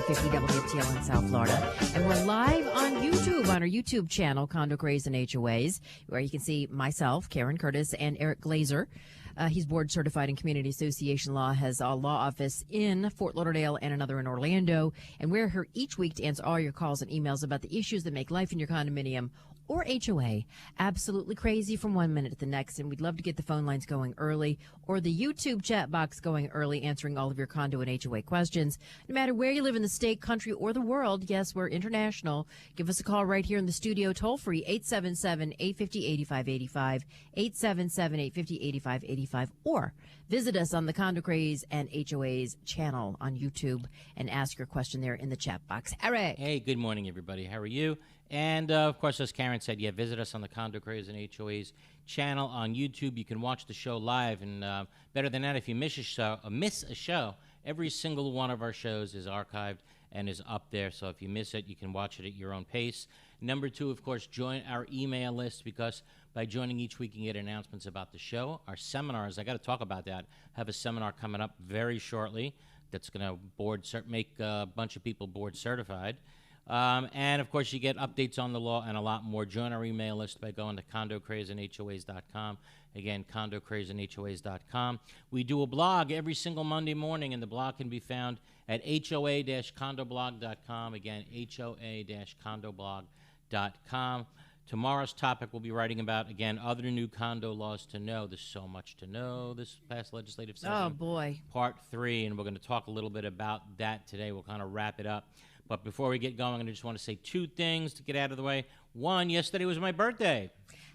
850 WFTL in South Florida. And we're live on YouTube, on our YouTube channel, Condo, Craze, and HOAs, where you can see myself, Karen Curtis, and Eric Glazer. He's board certified in community association law, has a law office in Fort Lauderdale and another in Orlando. And we're here each week to answer all your calls and emails about the issues that make life in your condominium or HOA absolutely crazy from one minute to the next. And we'd love to get the phone lines going early or the YouTube chat box going early, answering all of your condo and HOA questions. No matter where you live in the state, country, or the world, yes, we're international. Give us a call right here in the studio, toll free, 877-850-8585, 877-850-8585, or visit us on the Condo, Craze, and HOAs channel on YouTube and ask your question there in the chat box. Eric. Hey, good morning, everybody. How are you? And, of course, as Karen said, visit us on the Condo, Craze, and HOAs channel on YouTube. You can watch the show live. And better than that, if you miss a show, every single one of our shows is archived and is up there. So if you miss it, you can watch it at your own pace. Number two, of course, join our email list, because by joining each week, you can get announcements about the show. Our seminars, I got to talk about that. I have a seminar coming up very shortly that's going to make a bunch of people board certified. And, of course, you get updates on the law and a lot more. Join our email list by going to condocrazeandhoas.com. Again, condocrazeandhoas.com. We do a blog every single Monday morning, and the blog can be found at hoa-condoblog.com. Again, hoa-condoblog.com. Tomorrow's topic we'll be writing about, again, other new condo laws to know. There's so much to know this past legislative session. Oh, boy. Part 3, and we're going to talk a little bit about that today. We'll kind of wrap it up. But before we get going, I just want to say 2 things to get out of the way. 1, yesterday was my birthday.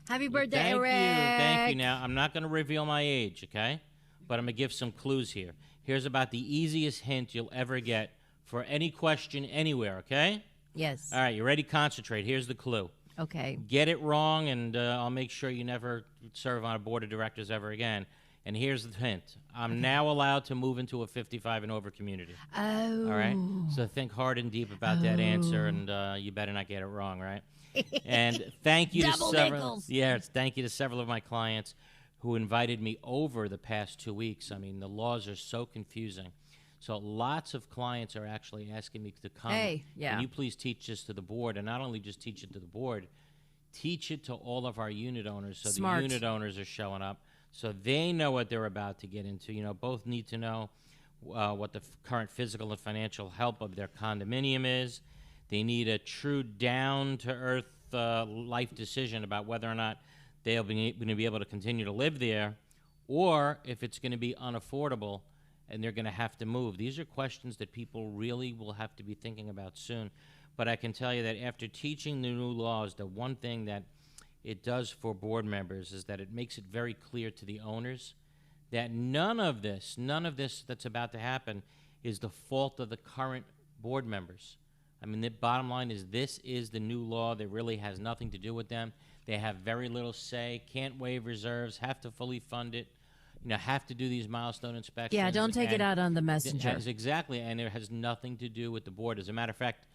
Happy birthday, Thank Eric. Thank you. Now, I'm not going to reveal my age, okay? But I'm going to give some clues here. Here's about the easiest hint you'll ever get for any question anywhere, okay? Yes. All right, you ready? Concentrate. Here's the clue. Okay. Get it wrong, and I'll make sure you never serve on a board of directors ever again. And here's the hint. I'm now allowed to move into a 55 and over community. Oh. All right? So think hard and deep about that answer, and you better not get it wrong, right? And thank you thank you to several of my clients who invited me over the past 2 weeks. I mean, the laws are so confusing. So lots of clients are actually asking me to come. Hey, yeah. Can you please teach this to the board? And not only just teach it to the board, teach it to all of our unit owners. So Smart. The unit owners are showing up, so they know what they're about to get into. You know, both need to know what the current physical and financial health of their condominium is. They need a true down-to-earth life decision about whether or not they're going to be able to continue to live there, or if it's going to be unaffordable and they're going to have to move. These are questions that people really will have to be thinking about soon. But I can tell you that after teaching the new laws, the one thing that it does for board members is that it makes it very clear to the owners that none of this that's about to happen is the fault of the current board members. I mean, the bottom line is this is the new law that really has nothing to do with them. They have very little say, can't waive reserves, have to fully fund it, have to do these milestone inspections. Yeah, don't take it out on the messenger. Exactly, and it has nothing to do with the board. As a matter of fact,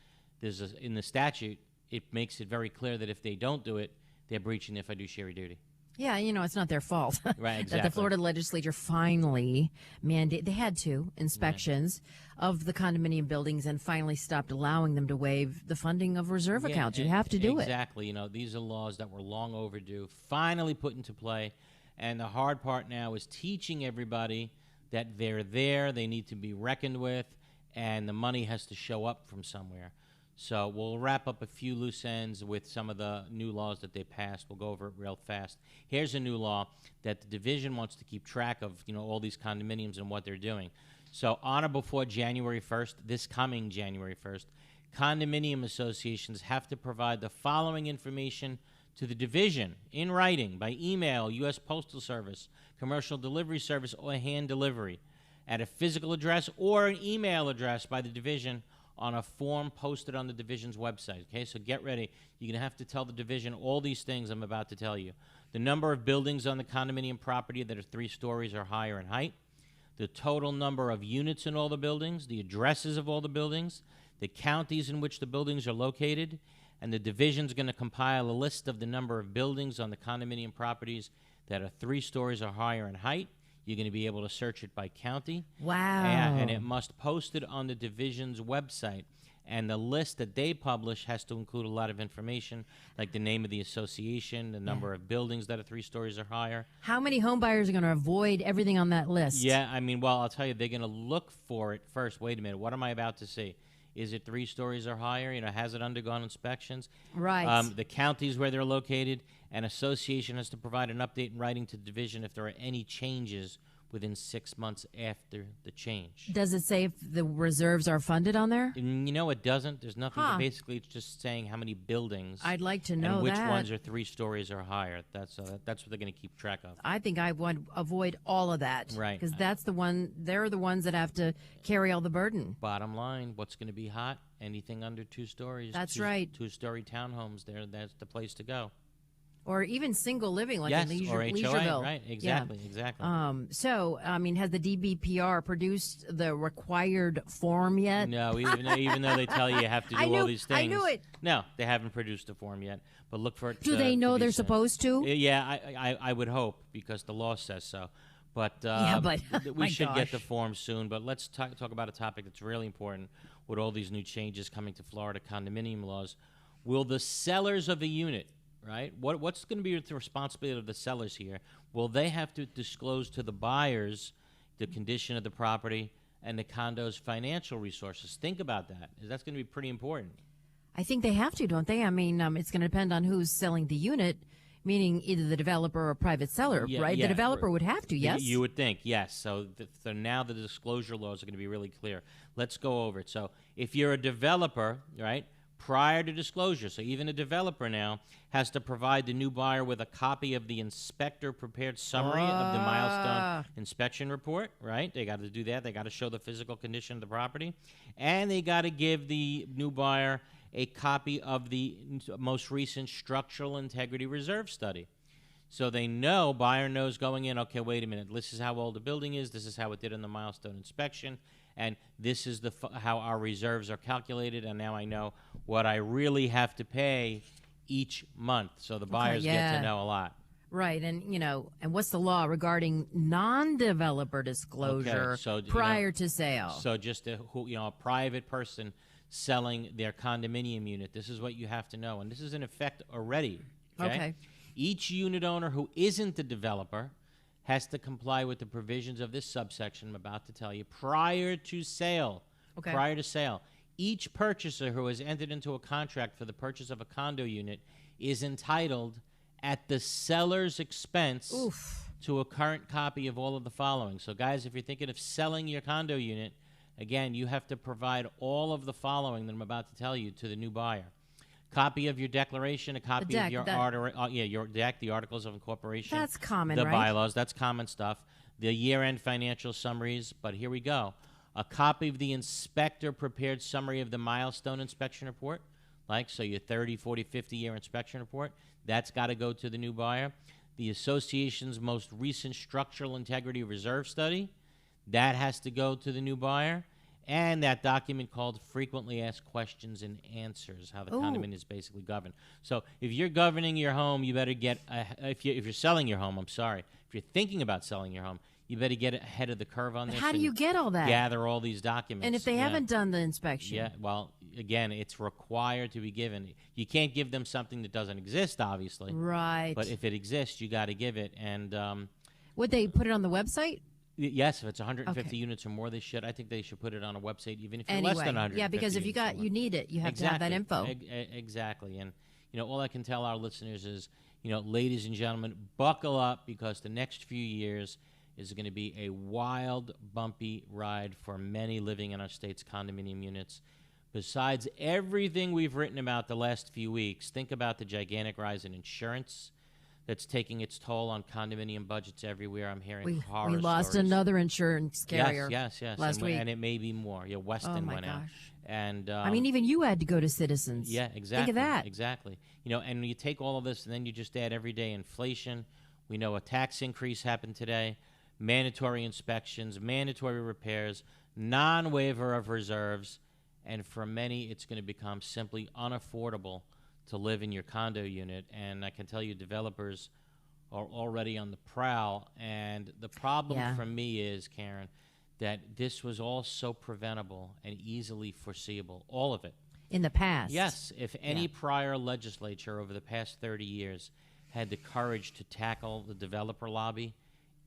in the statute, it makes it very clear that if they don't do it, they're breaching their fiduciary duty. Yeah, it's not their fault. Right, exactly. That the Florida legislature finally mandated, they had to, inspections of the condominium buildings and finally stopped allowing them to waive the funding of reserve accounts. You have to do it. Exactly. These are laws that were long overdue, finally put into play. And the hard part now is teaching everybody that they're there, they need to be reckoned with, and the money has to show up from somewhere. So we'll wrap up a few loose ends with some of the new laws that they passed. We'll go over it real fast. Here's a new law that the division wants to keep track of, all these condominiums and what they're doing. So on or before January 1st, this coming January 1st, condominium associations have to provide the following information to the division in writing by email, U.S. Postal Service, commercial delivery service, or hand delivery at a physical address or an email address by the division on a form posted on the division's website. Okay, so get ready. You're going to have to tell the division all these things I'm about to tell you. The number of buildings on the condominium property that are 3 stories or higher in height, the total number of units in all the buildings, the addresses of all the buildings, the counties in which the buildings are located, and the division's going to compile a list of the number of buildings on the condominium properties that are 3 stories or higher in height. You're going to be able to search it by county. Wow. And it must post it on the division's website. And the list that they publish has to include a lot of information, like the name of the association, the number of buildings that are 3 stories or higher. How many home buyers are going to avoid everything on that list? Yeah, I mean, well, I'll tell you, they're going to look for it first. Wait a minute, what am I about to see? Is it 3 stories or higher? Has it undergone inspections? Right. The counties where they're located. An association has to provide an update in writing to the division if there are any changes within 6 months after the change. Does it say if the reserves are funded on there? It doesn't. There's nothing. Basically, it's just saying how many buildings. I'd like to know and which that. ones are 3 stories or higher. That's what they're going to keep track of. I think I would avoid all of that. Right. Because that's the one. They're the ones that have to carry all the burden. Bottom line, what's going to be hot? Anything under 2 stories. That's right. 2-story townhomes. That's the place to go. Or even single living, like yes, in or HOA, Leisureville. right? Exactly, exactly. So, I mean, has the DBPR produced the required form yet? No, even though they tell you have to do all these things. I knew it. No, they haven't produced a form yet. But look for it. Do they know they're supposed to? Yeah, I would hope, because the law says so. But we should get the form soon. But let's talk about a topic that's really important with all these new changes coming to Florida condominium laws. Will the sellers of a unit, right? What's going to be the responsibility of the sellers here? Will they have to disclose to the buyers the condition of the property and the condo's financial resources? Think about that. That's going to be pretty important. I think they have to, don't they? I mean, it's going to depend on who's selling the unit, meaning either the developer or private seller, right? The developer would have to, yes? You would think, yes. So now the disclosure laws are going to be really clear. Let's go over it. So if you're a developer, right, prior to disclosure, so even a developer now has to provide the new buyer with a copy of the inspector-prepared summary of the milestone inspection report, right? They got to do that. They got to show the physical condition of the property. And they got to give the new buyer a copy of the most recent structural integrity reserve study. So buyer knows going in, okay, wait a minute, this is how old the building is, this is how it did in the milestone inspection, and this is how our reserves are calculated, and now I know what I really have to pay each month. So the buyers get to know a lot. Right, and and what's the law regarding non-developer disclosure prior to sale? So just a private person selling their condominium unit, this is what you have to know, and this is in effect already. Okay. Each unit owner who isn't the developer has to comply with the provisions of this subsection I'm about to tell you prior to sale. Okay. Prior to sale. Each purchaser who has entered into a contract for the purchase of a condo unit is entitled, at the seller's expense, to a current copy of all of the following. So, guys, if you're thinking of selling your condo unit, again, you have to provide all of the following that I'm about to tell you to the new buyer. Copy of your declaration, a copy of your your deck, the articles of incorporation. That's common, the right? bylaws, that's common stuff. The year-end financial summaries, but here we go. A copy of the inspector-prepared summary of the milestone inspection report, so your 30, 40, 50-year inspection report, that's got to go to the new buyer. The association's most recent structural integrity reserve study, that has to go to the new buyer. And that document called Frequently Asked Questions and Answers, how the condominium is basically governed. So if you're governing your home, you better get, if you're selling your home, if you're thinking about selling your home, you better get ahead of the curve on this. How do you get all that? Gather all these documents. And if they haven't done the inspection? Yeah, well, again, it's required to be given. You can't give them something that doesn't exist, obviously. Right. But if it exists, you got to give it. And would they put it on the website? Yes, if it's 150 units or more, they should. I think they should put it on a website, even if you're less than 150. Yeah, because if you need it, you have to have that info. Exactly. And all I can tell our listeners is, ladies and gentlemen, buckle up, because the next few years is going to be a wild, bumpy ride for many living in our state's condominium units. Besides everything we've written about the last few weeks, think about the gigantic rise in insurance that's taking its toll on condominium budgets everywhere. I'm hearing horror stories. We lost another insurance carrier. Yes. Last week. And it may be more. Yeah, Weston went out. And I mean, even you had to go to Citizens. Yeah, exactly. Think of that. Exactly. And you take all of this, and then you just add everyday inflation. We know a tax increase happened today, mandatory inspections, mandatory repairs, non-waiver of reserves, and for many, it's going to become simply unaffordable to live in your condo unit. And I can tell you, developers are already on the prowl. And the problem for me is, Karen, that this was all so preventable and easily foreseeable, all of it. In the past. Yes, if any prior legislature over the past 30 years had the courage to tackle the developer lobby,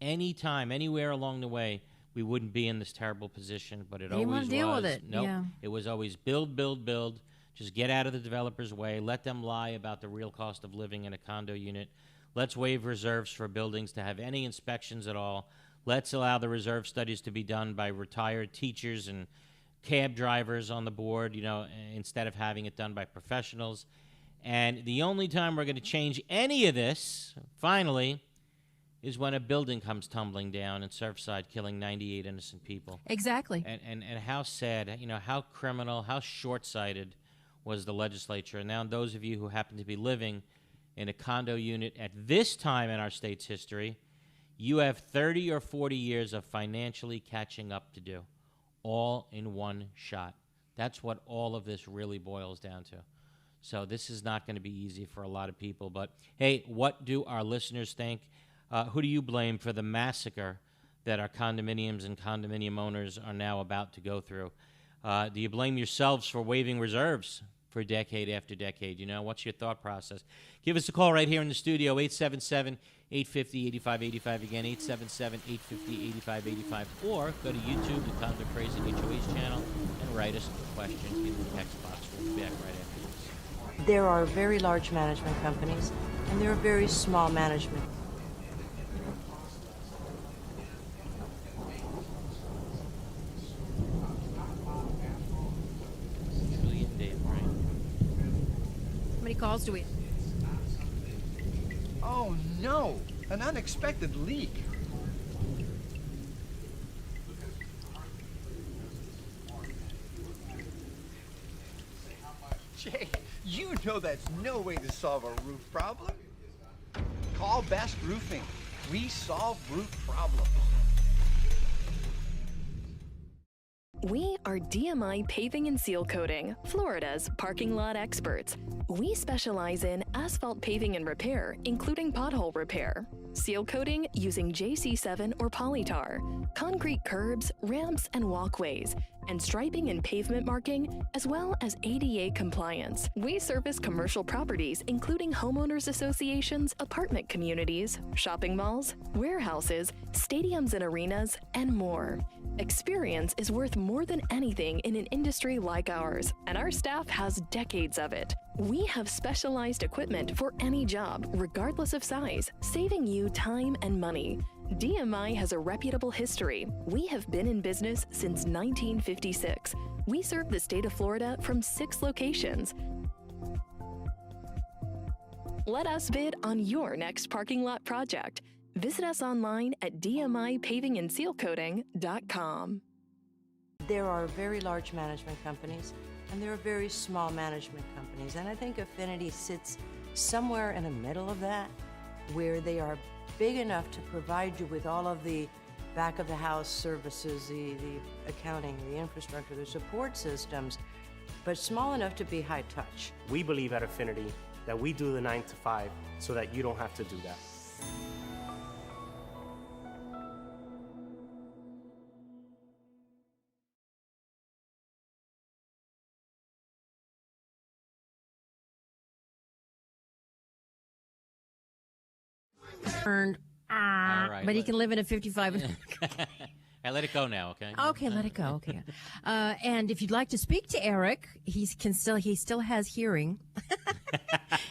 anytime, anywhere along the way, we wouldn't be in this terrible position, but it They didn't always want to deal was. with it. Nope. Yeah. It was always build, build, build. Just get out of the developer's way. Let them lie about the real cost of living in a condo unit. Let's waive reserves for buildings to have any inspections at all. Let's allow the reserve studies to be done by retired teachers and cab drivers on the board, you know, instead of having it done by professionals. And the only time we're going to change any of this, finally, is when a building comes tumbling down in Surfside, killing 98 innocent people. Exactly. And how sad, you know, how criminal, how short-sighted was the legislature. And now those of you who happen to be living in a condo unit at this time in our state's history, you have 30 or 40 years of financially catching up to do, all in one shot. That's what all of this really boils down to. So this is not going to be easy for a lot of people. But, hey, what do our listeners think? Who do you blame for the massacre that our condominiums and condominium owners are now about to go through? Do you blame yourselves for waiving reserves for decade after decade? You know, what's your thought process? Give us a call right here in the studio, 877-850-8585. Again, 877-850-8585. Or go to YouTube, the Condo Craze and HOAs channel, and write us questions in the text box. We'll be back right after this. There are very large management companies, and there are very small management. Julie and Dave, right? How many calls do we? Oh no! An unexpected leak! Jay, you know that's no way to solve a roof problem. Call Best Roofing. We solve roof problems. We are DMI Paving and Seal Coating, Florida's parking lot experts. We specialize in asphalt paving and repair, including pothole repair, seal coating using JC7 or polytar, concrete curbs, ramps, and walkways, and striping and pavement marking, as well as ADA compliance. We service commercial properties, including homeowners associations, apartment communities, shopping malls, warehouses, stadiums and arenas, and more. Experience is worth more than anything in an industry like ours, and our staff has decades of it. We have specialized equipment for any job, regardless of size, saving you time and money. DMI has a reputable history. We have been in business since 1956. We serve the state of Florida from 6 locations. Let us bid on your next parking lot project. Visit us online at dmipavingandsealcoating.com. There are very large management companies, and there are very small management companies. And I think Affinity sits somewhere in the middle of that, where they are big enough to provide you with all of the back of the house services, the accounting, the infrastructure, the support systems, but small enough to be high touch. We believe at Affinity that we do the 9 to 5 so that you don't have to do that. Turned, All right, but he can live in a 55. I let it go now, okay? Okay, let it go. Okay. And if you'd like to speak to Eric, he still has hearing.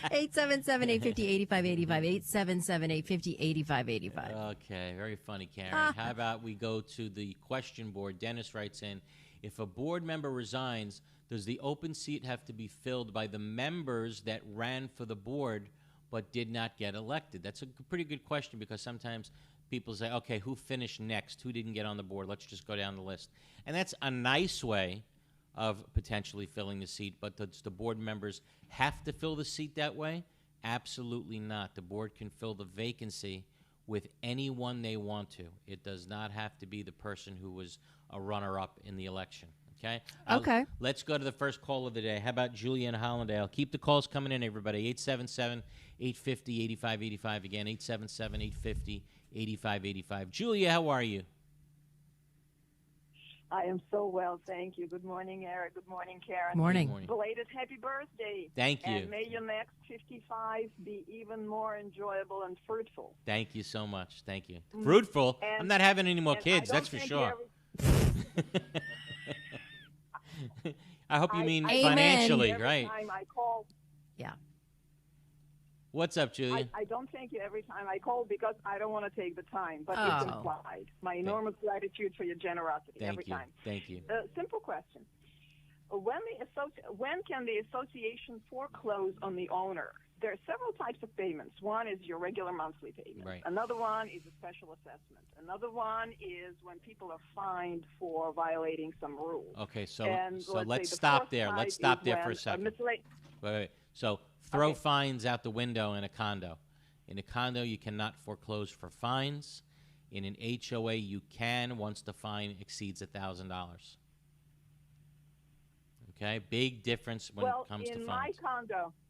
877-850-8585. 877-850-8585. Okay, very funny, Karen. How about we go to the question board? Dennis writes in, if a board member resigns, does the open seat have to be filled by the members that ran for the board but did not get elected? That's a pretty good question, because sometimes people say, okay, who finished next? Who didn't get on the board? Let's just go down the list. And that's a nice way of potentially filling the seat, but does the board members have to fill the seat that way? Absolutely not. The board can fill the vacancy with anyone they want to. It does not have to be the person who was a runner-up in the election. Okay? Okay. Let's go to the first call of the day. How about Julia in Hollandale? Keep the calls coming in, everybody. 877-850-8585. Again, 877-850-8585. Julia, how are you? I am so well, thank you. Good morning, Eric. Good morning, Karen. Morning. Good morning. Belated happy birthday. Thank you. And may your next 55 be even more enjoyable and fruitful. Thank you so much. Thank you. Fruitful? And- I'm not having any more and kids, I don't that's for think sure. you I hope you mean I- financially, every right? time I call, Yeah. What's up, Julia? I don't thank you every time I call because I don't want to take the time, but Oh. it's implied. My enormous gratitude for your generosity Thank every you. time. Thank you. Simple question. When can the association foreclose on the owner? There are several types of payments. One is your regular monthly payment. Right. Another one is a special assessment. Another one is when people are fined for violating some rules. Okay, so And let's say the stop fourth there. type Let's stop is there for a when second. Wait. So throw Okay. fines out the window in a condo. In a condo, you cannot foreclose for fines. In an HOA, you can once the fine exceeds $1,000. Okay, big difference when it comes to fines.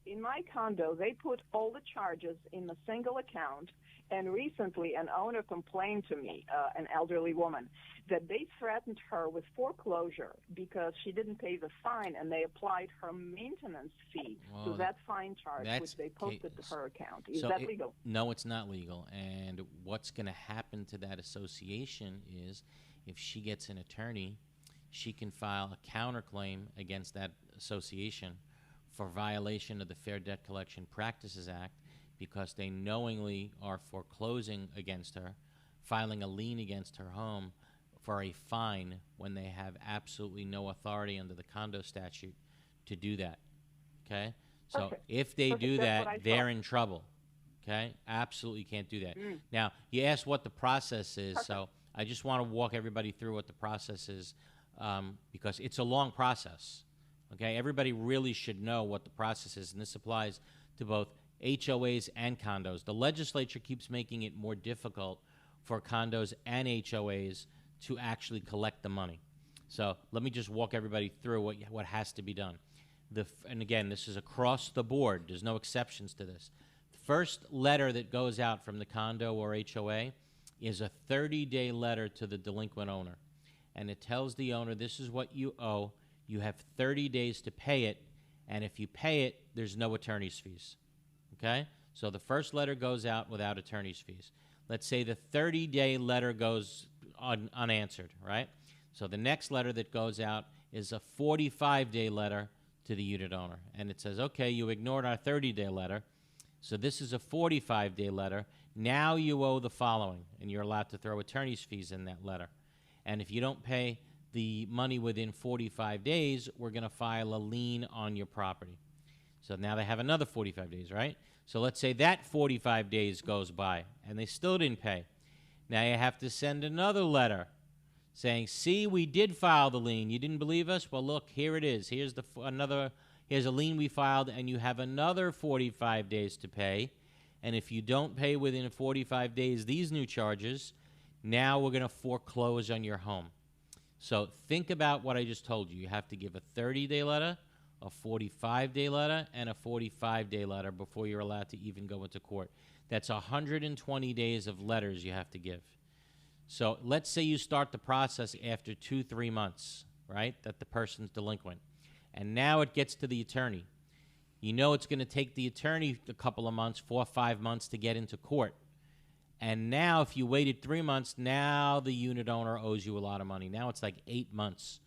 In my condo, they put all the charges in a single account. And recently, an owner complained to me, an elderly woman, that they threatened her with foreclosure because she didn't pay the fine, and they applied her maintenance fee Well, to that fine charge, that's which they posted to her account. Is So that legal? No, it's not legal. And what's going to happen to that association is if she gets an attorney, she can file a counterclaim against that association for violation of the Fair Debt Collection Practices Act because they knowingly are foreclosing against her, filing a lien against her home for a fine when they have absolutely no authority under the condo statute to do that. Okay? So Perfect. if they Perfect. do That's what I that, they're thought. in trouble. Okay? Absolutely can't do that. Now, you asked what the process is, so I just want to walk everybody through what the process is because it's a long process. Okay? Everybody really should know what the process is, and this applies to both HOAs and condos. The legislature keeps making it more difficult for condos and HOAs to actually collect the money. So let me just walk everybody through what has to be done. And again, this is across the board. There's no exceptions to this. The first letter that goes out from the condo or HOA is a 30-day letter to the delinquent owner. And it tells the owner, this is what you owe. You have 30 days to pay it. And if you pay it, there's no attorney's fees. Okay? So the first letter goes out without attorney's fees. Let's say the 30-day letter goes unanswered, right? So the next letter that goes out is a 45-day letter to the unit owner. And it says, okay, you ignored our 30-day letter, so this is a 45-day letter. Now you owe the following, and you're allowed to throw attorney's fees in that letter. And if you don't pay the money within 45 days, we're going to file a lien on your property. So now they have another 45 days, right? So let's say that 45 days goes by, and they still didn't pay. Now you have to send another letter saying, see, we did file the lien. You didn't believe us? Well, look, here it is. Here's here's a lien we filed, and you have another 45 days to pay. And if you don't pay within 45 days these new charges, now we're going to foreclose on your home. So think about what I just told you. You have to give a 30-day letter, a 45-day letter, and a 45-day letter before you're allowed to even go into court. That's 120 days of letters you have to give. So let's say you start the process after 2-3 months, right, that the person's delinquent. And now it gets to the attorney. You know it's going to take the attorney a couple of months, 4 or 5 months to get into court. And now if you waited 3 months, now the unit owner owes you a lot of money. Now it's like 8 months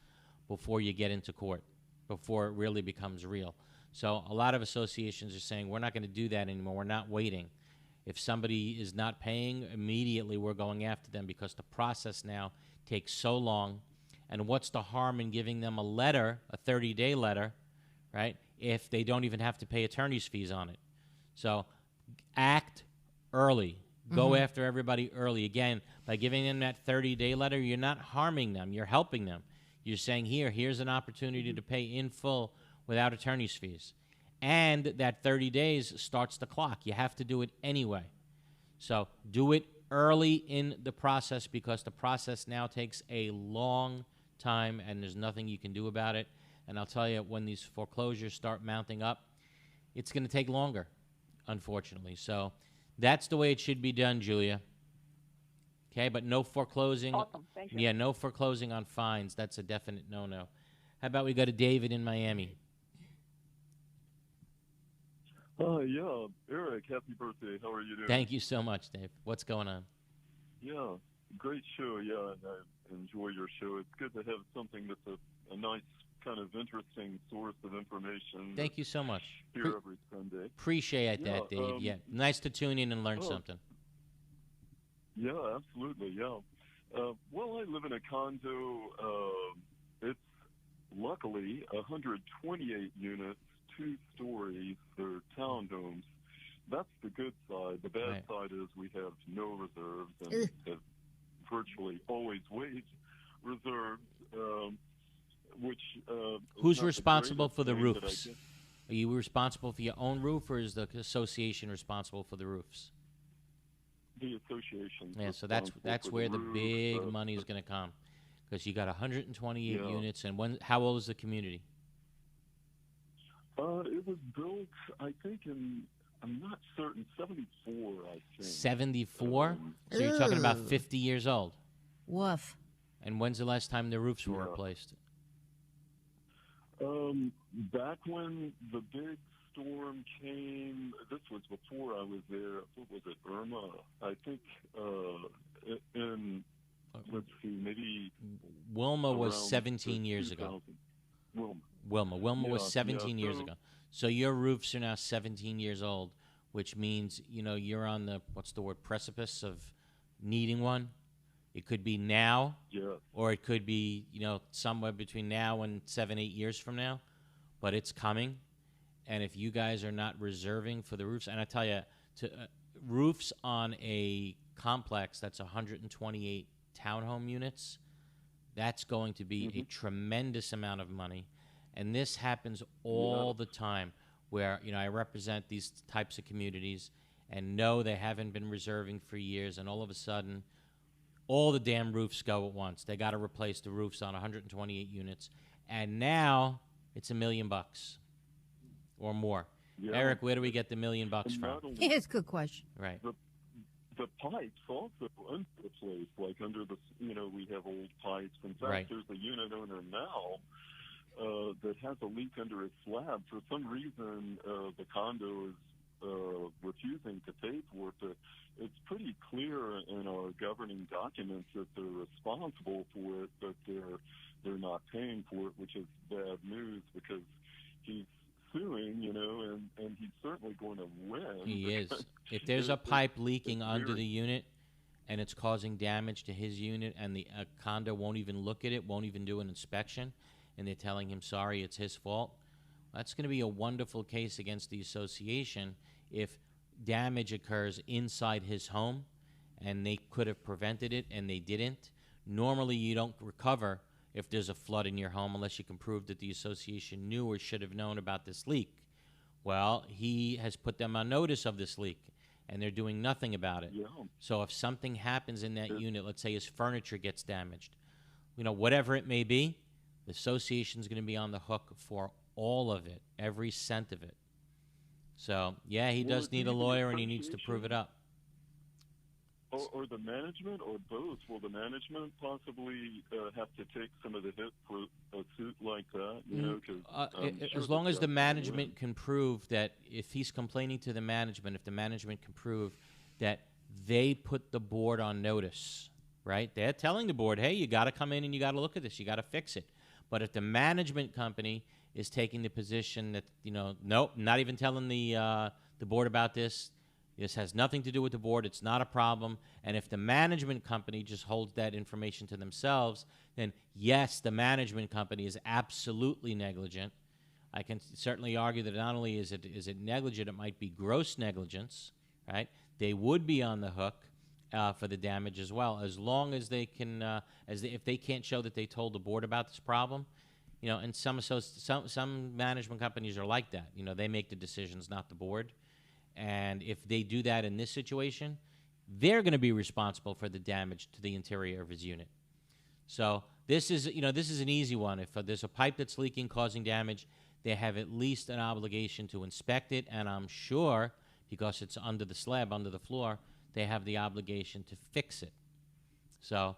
before you get into court, before it really becomes real. So a lot of associations are saying, we're not going to do that anymore. We're not waiting. If somebody is not paying, immediately we're going after them because the process now takes so long. And what's the harm in giving them a letter, a 30-day letter, right, if they don't even have to pay attorney's fees on it? So act early. Go after everybody early. Again, by giving them that 30-day letter, you're not harming them. You're helping them. You're saying, here's an opportunity to pay in full without attorney's fees. And that 30 days starts the clock. You have to do it anyway. So do it early in the process because the process now takes a long time, and there's nothing you can do about it. And I'll tell you, when these foreclosures start mounting up, it's going to take longer, unfortunately. So that's the way it should be done, Julia. Okay, but no foreclosing. Awesome. Thank you. Yeah, no foreclosing on fines. That's a definite no-no. How about we go to David in Miami? Yeah, Eric, happy birthday. How are you doing? Thank you so much, Dave. What's going on? Yeah, great show. Yeah, and I enjoy your show. It's good to have something that's a nice, kind of interesting source of information. Thank you so much. Here every Sunday. Appreciate that, Dave. Yeah, nice to tune in and learn something. Yeah, absolutely. Yeah. Well, I live in a condo. It's luckily 128 units, 2 stories. They're townhomes. That's the good side. The bad side is we have no reserves and have virtually always waived reserves, which Who's responsible for the roofs? Are you responsible for your own roof, or is the association responsible for the roofs? The association. Yeah, so that's where the big money is going to come, because you got 128 units. And how old is the community? It was built, I think, I'm not certain, 74, I think. 74? So you're talking about 50 years old. Woof. And when's the last time the roofs were replaced? Back when the big storm came, this was before I was there. What was it, Irma? I think let's see, maybe Wilma was 17 years ago. Wilma was 17 years ago. So your roofs are now 17 years old, which means, you're on the, precipice of needing one. It could be now, or it could be, somewhere between now and 7-8 years from now, but it's coming. And if you guys are not reserving for the roofs, and I tell you, roofs on a complex that's 128 townhome units, that's going to be a tremendous amount of money. And this happens all the time, where, I represent these types of communities and know they haven't been reserving for years, and all of a sudden, all the damn roofs go at once. They got to replace the roofs on 128 units, and now it's $1 million or more. Yeah. Eric, where do we get the $1 million from? It's a good question. Right. The pipes also underplaced, like under the, we have old pipes. In fact, there's a unit owner now that has a leak under his slab. For some reason, the condo is refusing to pay for it. But it's pretty clear in our governing documents that they're responsible for it, but they're not paying for it, which is bad news, because he's suing, and he's certainly going to win. He is. If there's a pipe leaking under the unit and it's causing damage to his unit, and the condo won't even look at it, won't even do an inspection, and they're telling him, sorry, it's his fault, that's going to be a wonderful case against the association if damage occurs inside his home and they could have prevented it and they didn't. Normally, you don't recover if there's a flood in your home unless you can prove that the association knew or should have known about this leak. Well, he has put them on notice of this leak, and they're doing nothing about it. Yeah. So if something happens in that unit, let's say his furniture gets damaged, whatever it may be, the association's going to be on the hook for all of it, every cent of it. So, yeah, he does need a lawyer, and he needs to prove it up. Or the management, or both. Will the management possibly have to take some of the hit for a suit like that? As long as the management can prove that, if he's complaining to the management, if the management can prove that they put the board on notice, right? They're telling the board, hey, you got to come in and you got to look at this. You got to fix it. But if the management company is taking the position that, nope, not even telling the board about this, this has nothing to do with the board, it's not a problem, and if the management company just holds that information to themselves, then yes, the management company is absolutely negligent. I can certainly argue that not only is it negligent, it might be gross negligence, right? They would be on the hook for the damage as well, as long as they can, if they can't show that they told the board about this problem. And some management companies are like that. They make the decisions, not the board. And if they do that in this situation, they're going to be responsible for the damage to the interior of his unit. So this is an easy one. If there's a pipe that's leaking, causing damage, they have at least an obligation to inspect it, and I'm sure, because it's under the slab, under the floor, they have the obligation to fix it. So,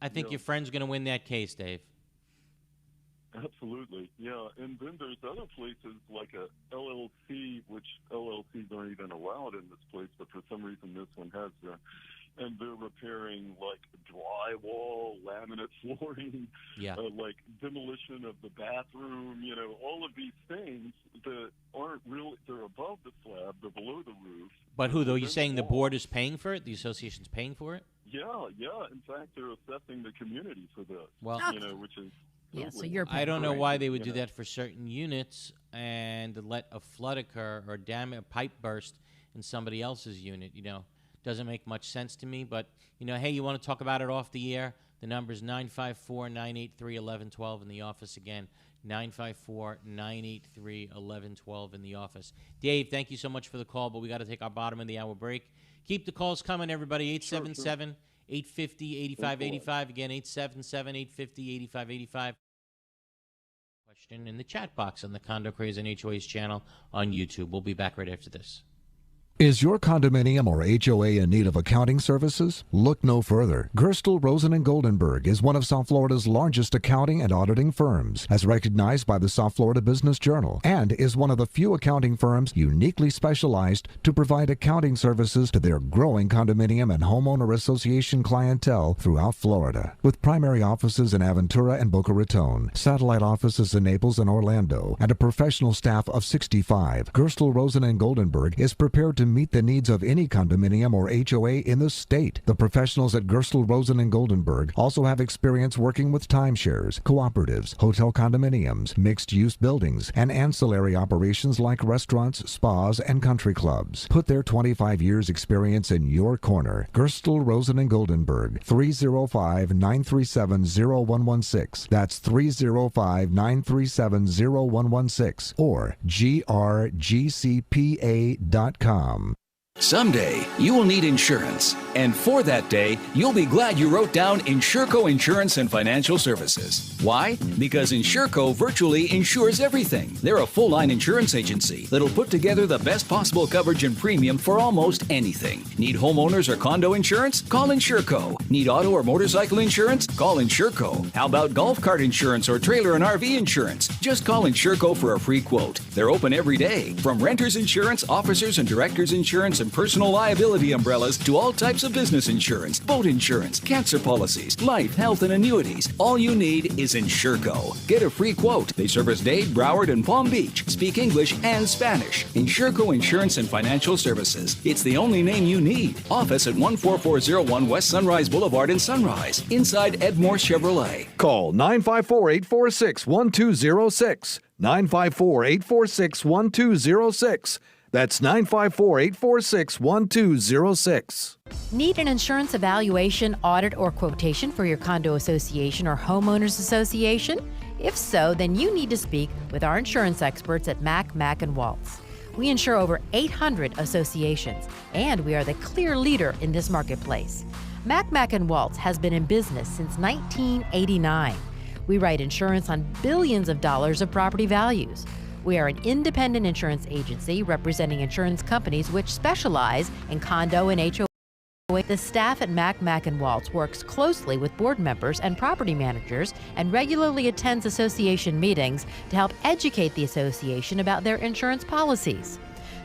I think your friend's going to win that case, Dave. Absolutely, yeah. And then there's other places like a LLC, which LLCs aren't even allowed in this place, but for some reason this one has and they're repairing like drywall, laminate flooring, like demolition of the bathroom, all of these things that aren't really, they're above the slab, they're below the roof. But who, though? You're saying the board is paying for it? The association's paying for it? Yeah. In fact, they're assessing the community for this, well, which is... Yeah, so you're I don't know why they would do that for certain units and let a flood occur or a pipe burst in somebody else's unit, Doesn't make much sense to me, but, hey, you want to talk about it off the air? The number is 954-983-1112 in the office. Again, 954-983-1112 in the office. Dave, thank you so much for the call, but we got to take our bottom of the hour break. Keep the calls coming, everybody. 877-850-8585. Again, 877-850-8585. Question in the chat box on the Condo Craze and HOAs channel on YouTube. We'll be back right after this. Is your condominium or HOA in need of accounting services? Look no further. Gerstle, Rosen & Goldenberg is one of South Florida's largest accounting and auditing firms, as recognized by the South Florida Business Journal, and is one of the few accounting firms uniquely specialized to provide accounting services to their growing condominium and homeowner association clientele throughout Florida. With primary offices in Aventura and Boca Raton, satellite offices in Naples and Orlando, and a professional staff of 65, Gerstle, Rosen & Goldenberg is prepared to meet the needs of any condominium or HOA in the state. The professionals at Gerstle, Rosen & Goldenberg also have experience working with timeshares, cooperatives, hotel condominiums, mixed-use buildings, and ancillary operations like restaurants, spas, and country clubs. Put their 25 years experience in your corner. Gerstle, Rosen & Goldenberg, 305-937-0116. That's 305-937-0116 or grgcpa.com. Someday, you will need insurance. And for that day, you'll be glad you wrote down Insurco Insurance and Financial Services. Why? Because Insurco virtually insures everything. They're a full-line insurance agency that'll put together the best possible coverage and premium for almost anything. Need homeowners or condo insurance? Call Insurco. Need auto or motorcycle insurance? Call Insurco. How about golf cart insurance or trailer and RV insurance? Just call Insurco for a free quote. They're open every day. From renter's insurance, officers and directors insurance, and personal liability umbrellas to all types of business insurance, boat insurance, cancer policies, life, health, and annuities. All you need is Insurco. Get a free quote. They service Dade, Broward, and Palm Beach. Speak English and Spanish. Insurco Insurance and Financial Services. It's the only name you need. Office at 14401 West Sunrise Boulevard in Sunrise, inside Edmore Chevrolet. Call 954-846-1206. 954-846-1206. That's 954-846-1206. Need an insurance evaluation, audit, or quotation for your condo association or homeowners association? If so, then you need to speak with our insurance experts at Mack Waltz. We insure over 800 associations, and we are the clear leader in this marketplace. Mack Waltz has been in business since 1989. We write insurance on billions of dollars of property values. We are an independent insurance agency representing insurance companies which specialize in condo and HOA. The staff at Mack Waltz works closely with board members and property managers and regularly attends association meetings to help educate the association about their insurance policies.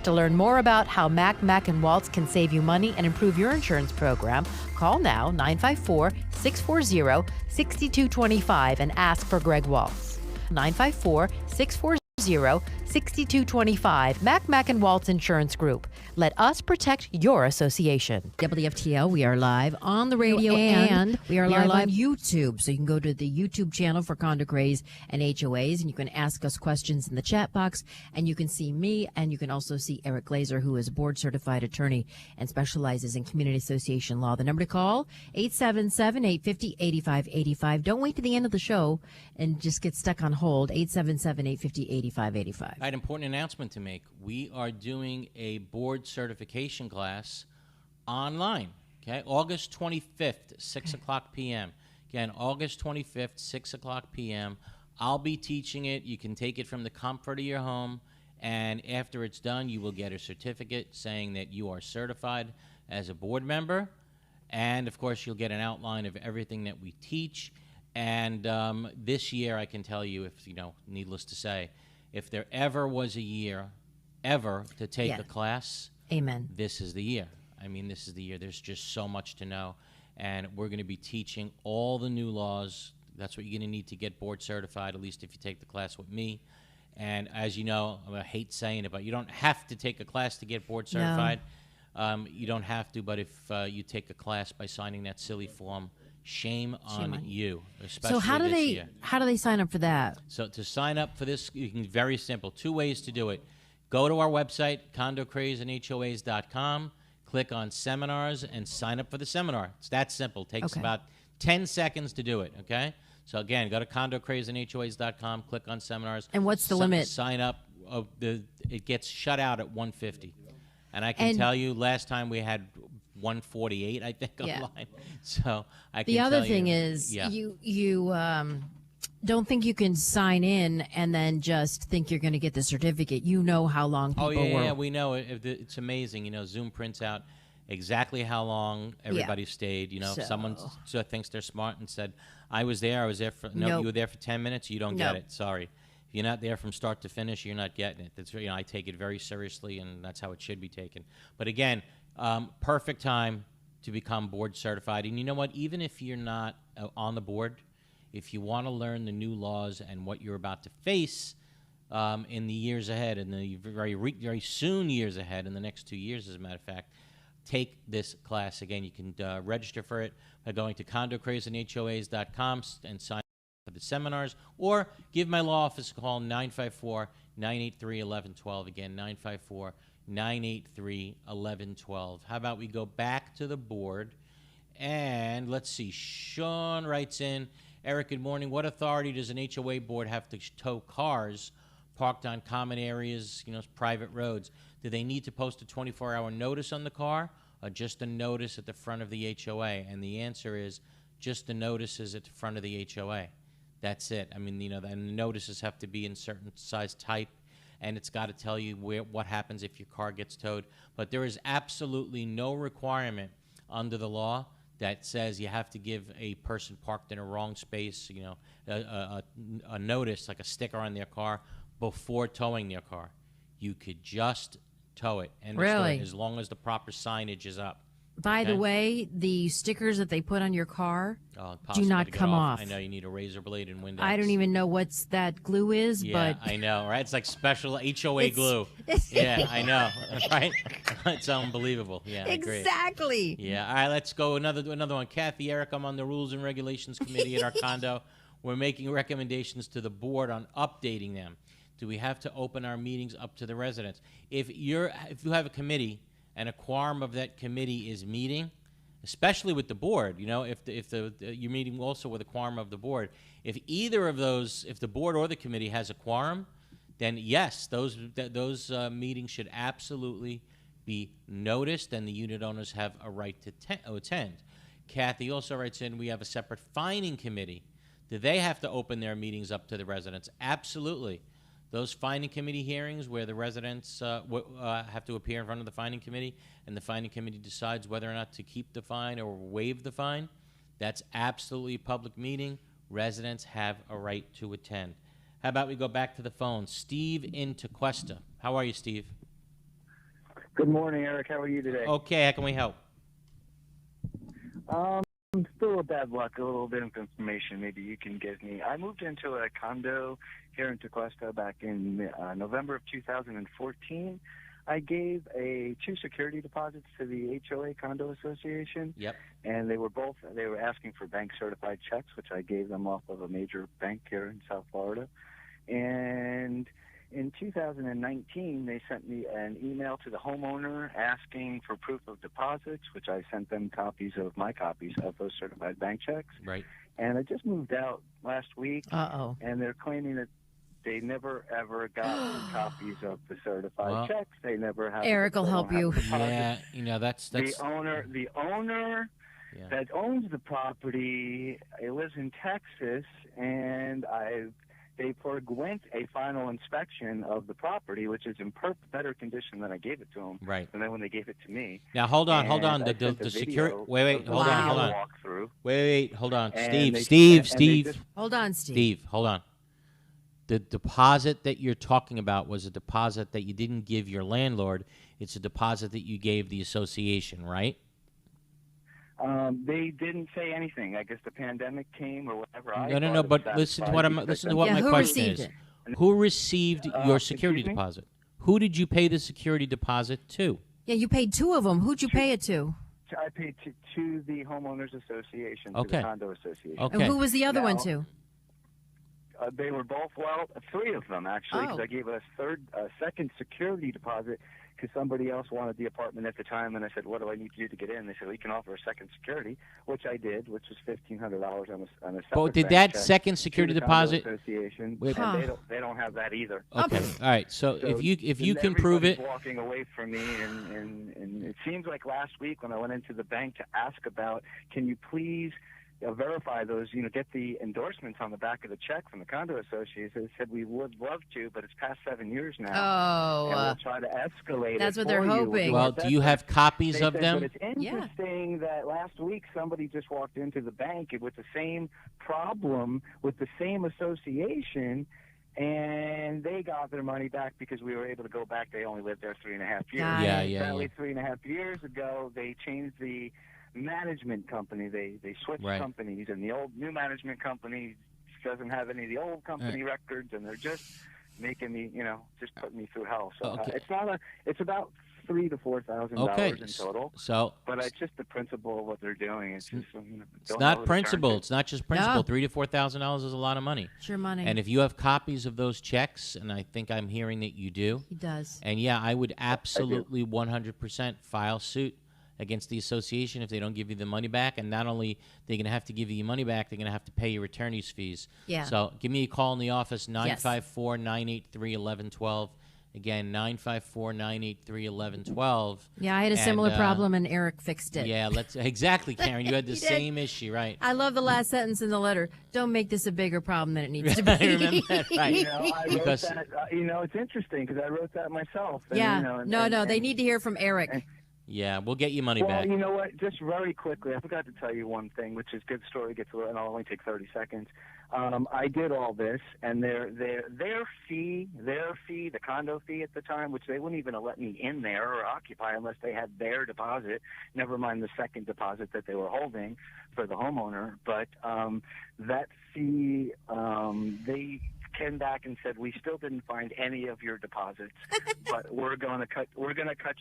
To learn more about how Mack Waltz can save you money and improve your insurance program, call now 954-640-6225 and ask for Greg Waltz. 954-640-6225. Mack Waltz Insurance Group. Let us protect your association. WFTL, we are live on the radio and we are live on YouTube. So you can go to the YouTube channel for Condo Craze and HOAs, and you can ask us questions in the chat box, and you can see me, and you can also see Eric Glazer, who is a board-certified attorney and specializes in community association law. The number to call, 877-850-8585. Don't wait to the end of the show and just get stuck on hold, 877-850-8585. I had an important announcement to make. We are doing a board certification class online, okay? August 25th, 6 o'clock p.m. Again, August 25th, 6 o'clock p.m. I'll be teaching it. You can take it from the comfort of your home, and after it's done, you will get a certificate saying that you are certified as a board member. And, of course, you'll get an outline of everything that we teach. And this year, I can tell you, if needless to say, if there ever was a year ever to take a class, amen, this is the year. I mean, this is the year. There's just so much to know. And we're going to be teaching all the new laws. That's what you're going to need to get board certified, at least if you take the class with me. And as you know, I hate saying it, but you don't have to take a class to get board certified. No. You don't have to, but if you take a class by signing that silly form, shame on you, especially so how do this year. How do they sign up for that? So to sign up for this, you can very simple. 2 ways to do it. Go to our website, CondoCrazeandHOAs.com. Click on seminars and sign up for the seminar. It's that simple. It takes about 10 seconds to do it, okay? So, again, go to CondoCrazeandHOAs.com, click on seminars. And what's the limit? Sign up. It gets shut out at 150. And I can tell you, last time we had 148, I think, online. So I can tell you. The other thing is you don't think you can sign in and then just think you're going to get the certificate. You know how long people work. Yeah, we know. It's amazing. Zoom prints out exactly how long everybody stayed. If someone thinks they're smart and said, I was there for, you were there for 10 minutes, you don't get it. Sorry. If you're not there from start to finish, you're not getting it. That's, I take it very seriously, and that's how it should be taken. But again, perfect time to become board certified. And you know what? Even if you're not on the board, if you want to learn the new laws and what you're about to face in the years ahead, in the very soon years ahead, in the next 2 years, as a matter of fact, take this class. Again, you can register for it by going to CondoCrazeandHOAs.com and sign up for the seminars, or give my law office a call, 954-983-1112. Again, 954-983-1112. How about we go back to the board, and let's see. Sean writes in, Eric, good morning. What authority does an HOA board have to tow cars parked on common areas, private roads? Do they need to post a 24-hour notice on the car, or just a notice at the front of the HOA? And the answer is just the notices at the front of the HOA. That's it. I mean, and the notices have to be in certain size type, and it's got to tell you what happens if your car gets towed. But there is absolutely no requirement under the law that says you have to give a person parked in a wrong space, a notice, like a sticker on their car, before towing their car. You could just tow it and restore it as long as the proper signage is up. By the way, the stickers that they put on your car do not come off. I know you need a razor blade and Windex. I don't even know what's that glue is, but I know, right? It's like special HOA glue. Yeah, I know, right? It's unbelievable. Yeah, exactly. Yeah. All right, let's go another one. Kathy, Eric, I'm on the Rules and Regulations Committee at our condo. We're making recommendations to the board on updating them. Do we have to open our meetings up to the residents? If you have a committee and a quorum of that committee is meeting, especially with the board, if you're meeting also with a quorum of the board, if either of those, if the board or the committee has a quorum, then yes, those meetings should absolutely be noticed, and the unit owners have a right to attend. Kathy also writes in, we have a separate fining committee. Do they have to open their meetings up to the residents? Absolutely. Those fining committee hearings where the residents have to appear in front of the fining committee, and the fining committee decides whether or not to keep the fine or waive the fine, that's absolutely a public meeting. Residents have a right to attend. How about we go back to the phone? Steve in Tequesta. How are you, Steve? Good morning, Eric. How are you today? Okay. How can we help? Still a bad luck, a little bit of information maybe you can give me. I moved into a condo here in Tequesta back in November of 2014. I gave 2 security deposits to the HOA Condo Association. Yep. And they were asking for bank certified checks, which I gave them off of a major bank here in South Florida. And in 2019, they sent me an email to the homeowner asking for proof of deposits, which I sent them my copies of those certified bank checks. Right. And I just moved out last week. Uh-oh. And they're claiming that they never, ever got copies of the certified checks. They never have. Eric will help you. Yeah, that's... The owner that owns the property. It lives in Texas, and they forwent a final inspection of the property, which is in better condition than I gave it to them. Right. And then when they gave it to me. Now hold on. The security. Wait, hold on. Hold on. And Steve. Hold on, Steve. Steve, hold on. The deposit that you're talking about was a deposit that you didn't give your landlord. It's a deposit that you gave the association, right? They didn't say anything. I guess the pandemic came or whatever. No. But listen to what my question is. Who received your security deposit? Who did you pay the security deposit to? Yeah, you paid 2 of them. Who'd you pay it to? I paid to the homeowners association, to the condo association. Okay. And who was the other one to? They were both, 3 of them actually, because I gave a second security deposit because somebody else wanted the apartment at the time, and I said, what do I need to do to get in? They said, we can offer a second security, which I did, which was $1,500 on a separate But did that second security deposit? Association, and they don't have that either. Okay, all right. So if you can prove it, walking away from me, and it seems like last week when I went into the bank to ask about, can you please verify those, get the endorsements on the back of the check from the condo association. They said we would love to, but it's past 7 years now. Oh, and we'll try to escalate that's it what they're for you. hoping. Well, do you have copies of them? But it's interesting that last week somebody just walked into the bank with the same problem with the same association, and they got their money back because we were able to go back. They only lived there 3.5 years. Sadly, 3.5 years ago, they changed the management company. They switched companies, and the old new management company doesn't have any of the old company records, and they're just making me, just putting me through hell. So it's about $3,000 to $4,000 in total. So, but it's just the principle of what they're doing. It's just it's not principle. It's not just principle. No. $3,000 to $4,000 is a lot of money. Sure money. And if you have copies of those checks, and I think I'm hearing that you do. He does. And I would absolutely 100% file suit against the association if they don't give you the money back. And not only they're going to have to give you your money back, they're going to have to pay your attorney's fees. Yeah. So give me a call in the office, 954-983-1112. Again, 954-983-1112. Yeah, I had a similar problem, and Eric fixed it. Yeah, exactly, Karen. You had the same issue, right? I love the last sentence in the letter. Don't make this a bigger problem than it needs to be. I remember that, right? I wrote that, it's interesting because I wrote that myself. And, no, they need to hear from Eric. Yeah, we'll get your money back. Well, you know what? Just very quickly, I forgot to tell you one thing, which is good story. And I'll only take 30 seconds. I did all this, and their fee, the condo fee at the time, which they wouldn't even have let me in there or occupy unless they had their deposit. Never mind the second deposit that they were holding for the homeowner. But that fee, they came back and said, we still didn't find any of your deposits, but we're gonna cut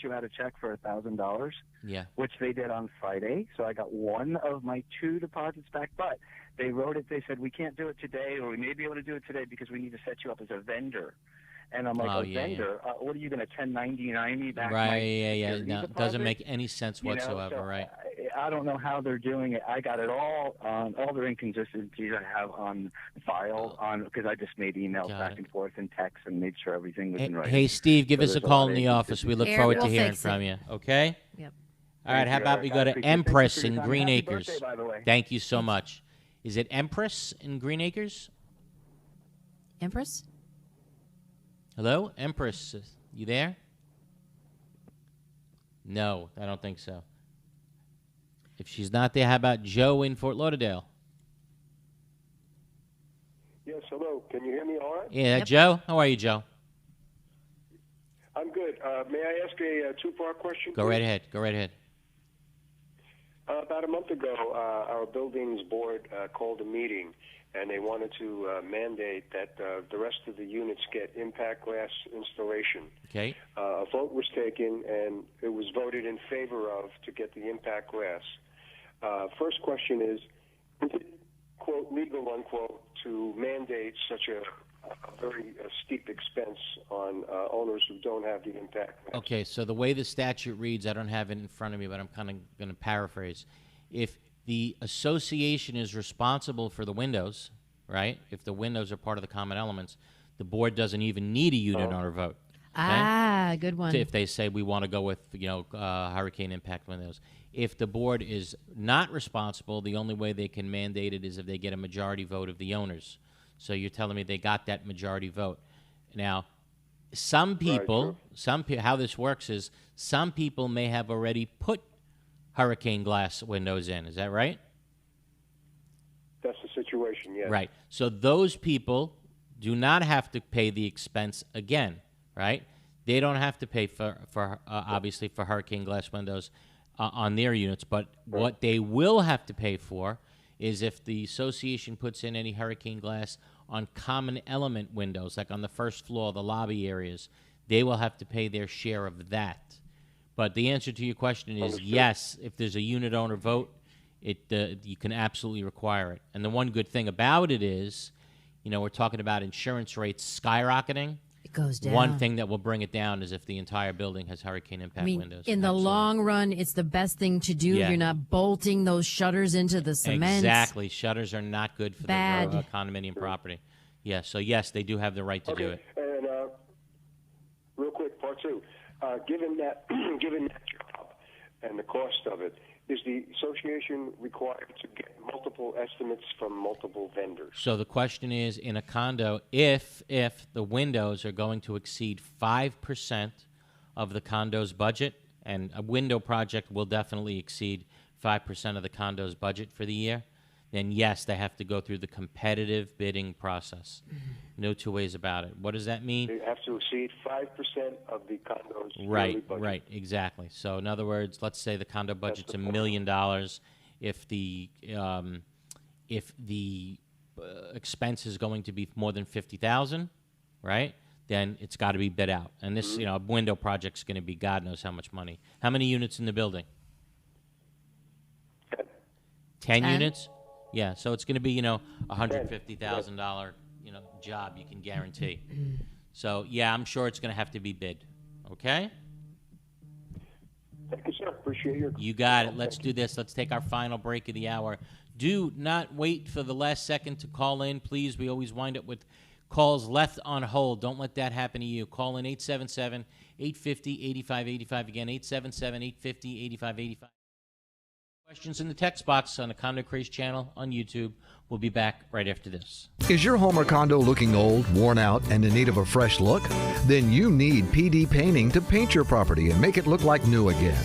you out a check for $1,000. Yeah. Which they did on Friday. So I got one of my 2 deposits back, but they wrote it. They said, we can't do it today, or we may be able to do it today because we need to set you up as a vendor. And I'm like, vendor? What are you going to 1099 me back? Right, no, it doesn't make any sense whatsoever, so right? I don't know how they're doing it. I got it all their inconsistencies I have on file because I just made emails back and forth and texts and made sure everything was in writing. Hey, Steve, give us a call in the office. We look forward to hearing from you, okay? Yep. All right, how about we go to Empress in Green Happy Acres? birthday, by the way. Thank you so much. Is it Empress in Green Acres? Empress? Hello? Empress, you there? No, I don't think so. If she's not there, how about Joe in Fort Lauderdale? Yes, hello. Can you hear me all right? Yeah, Joe? How are you, Joe? I'm good. May I ask a two-part question? Go right ahead. Go right ahead. About a month ago, our buildings board called a meeting, and they wanted to mandate that the rest of the units get impact glass installation. Okay. A vote was taken, and it was voted in favor of to get the impact glass. First question is it, quote, legal, unquote, to mandate such a very steep expense on owners who don't have the impact glass? Okay, so the way the statute reads, I don't have it in front of me, but I'm kind of going to paraphrase. If the association is responsible for the windows, right? If the windows are part of the common elements, the board doesn't even need a unit on a vote. Okay? Good one. If they say we want to go with, hurricane impact windows. if the board is not responsible, the only way they can mandate it is if they get a majority vote of the owners. So you're telling me they got that majority vote. Now, some people, how this works is some people may have already put hurricane glass windows in. Is that right? That's the situation, yes. Right. So those people do not have to pay the expense again, right? They don't have to pay for obviously for hurricane glass windows on their units, but what they will have to pay for is if the association puts in any hurricane glass on common element windows, like on the first floor, the lobby areas, they will have to pay their share of that. But the answer to your question is yes, if there's a unit owner vote, you can absolutely require it. And the one good thing about it is, we're talking about insurance rates skyrocketing. It goes down. One thing that will bring it down is if the entire building has hurricane impact windows. In the long run, it's the best thing to do. Yeah. You're not bolting those shutters into the cement. Exactly. Shutters are not good for the condominium property. Yeah, so yes, they do have the right to do it. And real quick, part two. Given that job and the cost of it, is the association required to get multiple estimates from multiple vendors? So the question is, in a condo, if the windows are going to exceed 5% of the condo's budget, and a window project will definitely exceed 5% of the condo's budget for the year, then yes, they have to go through the competitive bidding process. No two ways about it. What does that mean? They have to exceed 5% of the condo's Right, yearly budget. right, exactly. So in other words, let's say the condo budget's $1 million. If the expense is going to be more than $50,000, right? Then it's got to be bid out. And this, a window project's going to be God knows how much money. How many units in the building? 10 units? Yeah, so it's going to be, $150,000, job you can guarantee. So, yeah, I'm sure it's going to have to be bid. Okay? Thank you, sir. Appreciate your... You got it. Let's do this. Let's take our final break of the hour. Do not wait for the last second to call in, please. We always wind up with calls left on hold. Don't let that happen to you. Call in 877-850-8585. Again, 877-850-8585. Questions in the text box on the Condo Craze channel on YouTube. We'll be back right after this. Is your home or condo looking old, worn out, and in need of a fresh look? Then you need PD Painting to paint your property and make it look like new again.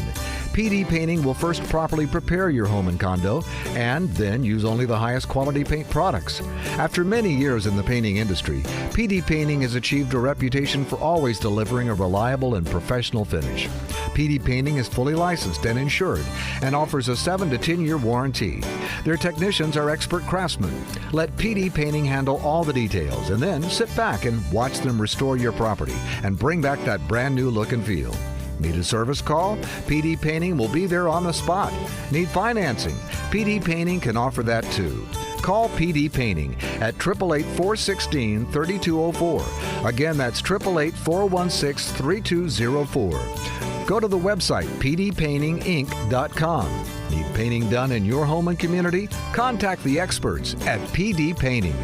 PD Painting will first properly prepare your home and condo and then use only the highest quality paint products. After many years in the painting industry, PD Painting has achieved a reputation for always delivering a reliable and professional finish. PD Painting is fully licensed and insured and offers a 7 to 10-year warranty. Their technicians are expert craftsmen. Let PD Painting handle all the details and then sit back and watch them restore your property and bring back that brand new look and feel. Need a service call? PD Painting will be there on the spot. Need financing? PD Painting can offer that too. Call PD Painting at 888-416-3204. Again, that's 888-416-3204. Go to the website pdpaintinginc.com. Need painting done in your home and community? Contact the experts at PD Painting.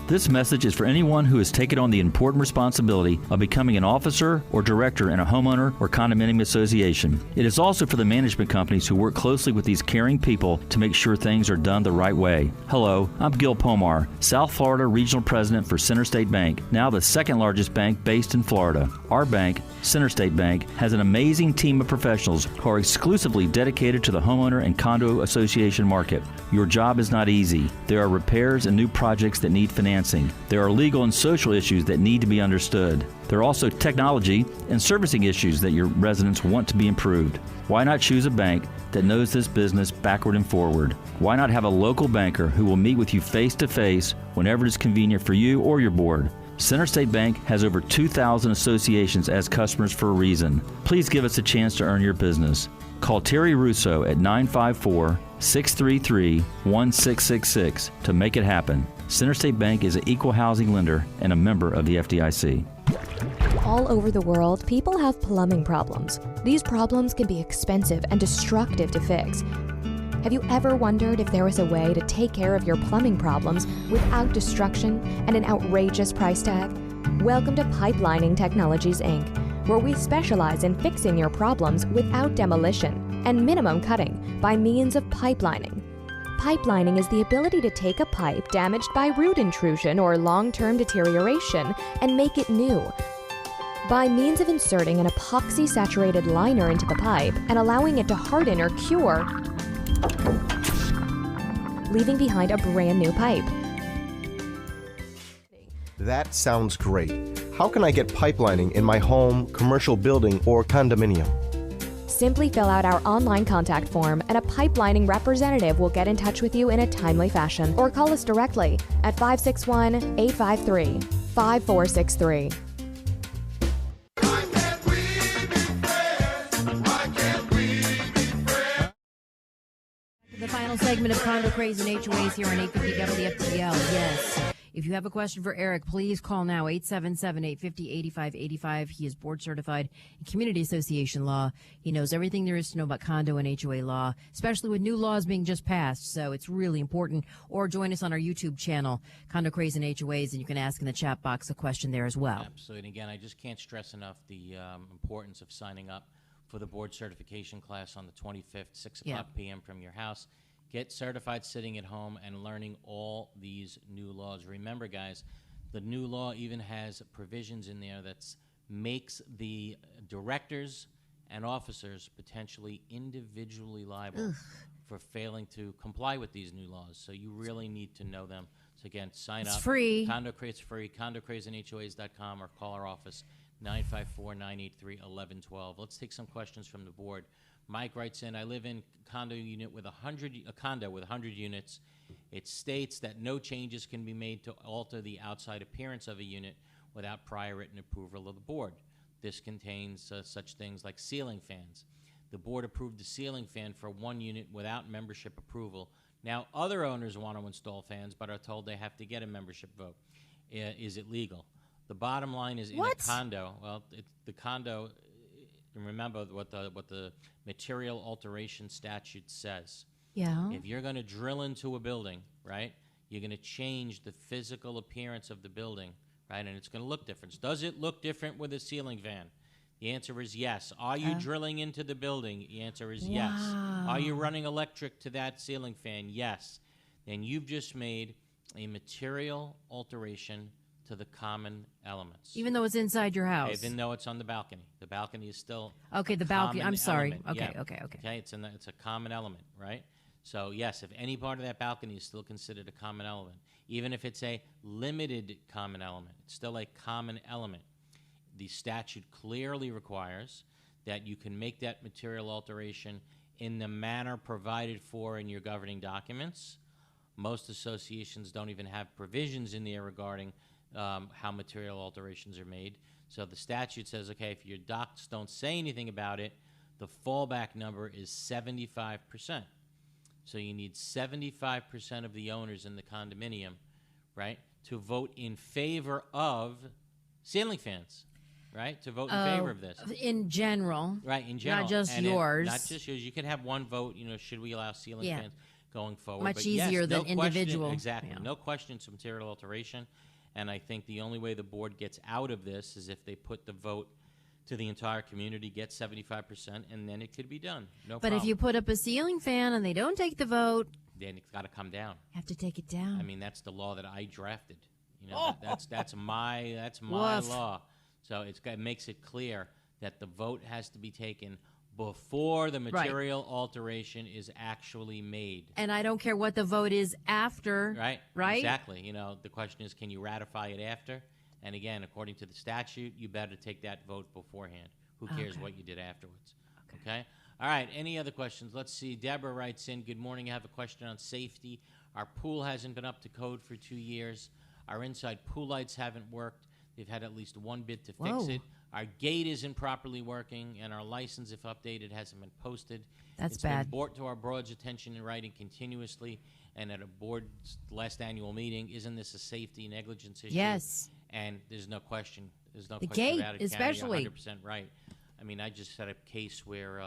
This message is for anyone who has taken on the important responsibility of becoming an officer or director in a homeowner or condominium association. It is also for the management companies who work closely with these caring people to make sure things are done the right way. Hello, I'm Gil Pomar, South Florida Regional President for Center State Bank, now the second largest bank based in Florida. Our bank, Center State Bank, has an amazing team of professionals who are exclusively dedicated to the homeowner and condo association market. Your job is not easy. There are repairs and new projects that need financing. There are legal and social issues that need to be understood. There are also technology and servicing issues that your residents want to be improved. Why not choose a bank that knows this business backward and forward? Why not have a local banker who will meet with you face-to-face whenever it is convenient for you or your board? Center State Bank has over 2,000 associations as customers for a reason. Please give us a chance to earn your business. Call Terry Russo at 954-633-1666 to make it happen. Center State Bank is an equal housing lender and a member of the FDIC. All over the world, people have plumbing problems. These problems can be expensive and destructive to fix. Have you ever wondered if there was a way to take care of your plumbing problems without destruction and an outrageous price tag? Welcome to Pipelining Technologies, Inc., where we specialize in fixing your problems without demolition and minimum cutting by means of pipelining. Pipelining is the ability to take a pipe damaged by root intrusion or long-term deterioration and make it new by means of inserting an epoxy-saturated liner into the pipe and allowing it to harden or cure, leaving behind a brand new pipe. That sounds great. How can I get pipelining in my home, commercial building, or condominium? Simply fill out our online contact form and a pipelining representative will get in touch with you in a timely fashion, or call us directly at 561-853-5463. The final segment of Condo Craze and HOAs here on 850 WFTL. Yes. If you have a question for Eric, please call now, 877-850-8585. He is board certified in community association law. He knows everything there is to know about condo and HOA law, especially with new laws being just passed. So it's really important. Or join us on our YouTube channel, Condo Craze and HOAs, and you can ask in the chat box a question there as well. Absolutely. And again, I just can't stress enough the importance of signing up for the board certification class on the 25th, 6 o'clock p.m. from your house. Get certified sitting at home and learning all these new laws. Remember, guys, the new law even has provisions in there that makes the directors and officers potentially individually liable for failing to comply with these new laws. So you really need to know them. So again, sign up. It's free. Condo Craze free. CondoCrazeandHOAs.com, or call our office 954-983-1112. Let's take some questions from the board. Mike writes in, I live in a condo with 100 units. It states that no changes can be made to alter the outside appearance of a unit without prior written approval of the board. This contains such things like ceiling fans. The board approved the ceiling fan for one unit without membership approval. Now, other owners want to install fans but are told they have to get a membership vote. Is it legal? The bottom line is, in a condo, well, the condo, remember what the material alteration statute says. Yeah. If you're going to drill into a building, right, you're going to change the physical appearance of the building, right, and it's going to look different. Does it look different with a ceiling fan? The answer is yes. Are you drilling into the building? The answer is yes. Are you running electric to that ceiling fan? Yes. Then you've just made a material alteration to the common elements. Even though it's inside your house? Even though it's on the balcony. The balcony is still okay, the balcony. I'm sorry. Element. Okay, yeah. okay. Okay, it's a common element, right? So, yes, if any part of that balcony is still considered a common element, even if it's a limited common element, it's still a common element. The statute clearly requires that you can make that material alteration in the manner provided for in your governing documents. Most associations don't even have provisions in there regarding how material alterations are made. So the statute says, okay, if your docs don't say anything about it, the fallback number is 75%. So you need 75% of the owners in the condominium, right, to vote in favor of ceiling fans, right, to vote in favor of this. In general. Right, in general. Not just and yours. Not just yours. You can have one vote, should we allow ceiling fans going forward. Much but easier yes, than no individual. Question, exactly. Yeah. No question it's material alteration. And I think the only way the board gets out of this is if they put the vote to the entire community, get 75%, and then it could be done. No problem. But if you put up a ceiling fan and they don't take the vote, then it's got to come down. You have to take it down. I mean, that's the law that I drafted. That's my law. So it makes it clear that the vote has to be taken before the material alteration is actually made. And I don't care what the vote is after. Right? Exactly. The question is, can you ratify it after? And again, according to the statute, you better take that vote beforehand. Who cares what you did afterwards? Okay? All right, any other questions? Let's see. Deborah writes in, good morning. I have a question on safety. Our pool hasn't been up to code for 2 years. Our inside pool lights haven't worked. They've had at least one bid to fix it. Our gate isn't properly working, and our license, if updated, hasn't been posted. That's it's bad. Been brought to our board's attention in writing continuously, and at a board's last annual meeting. Isn't this a safety negligence issue? Yes. And there's no question. There's no the question gate, about it. especially. You're 100% right. I mean, I just had a case where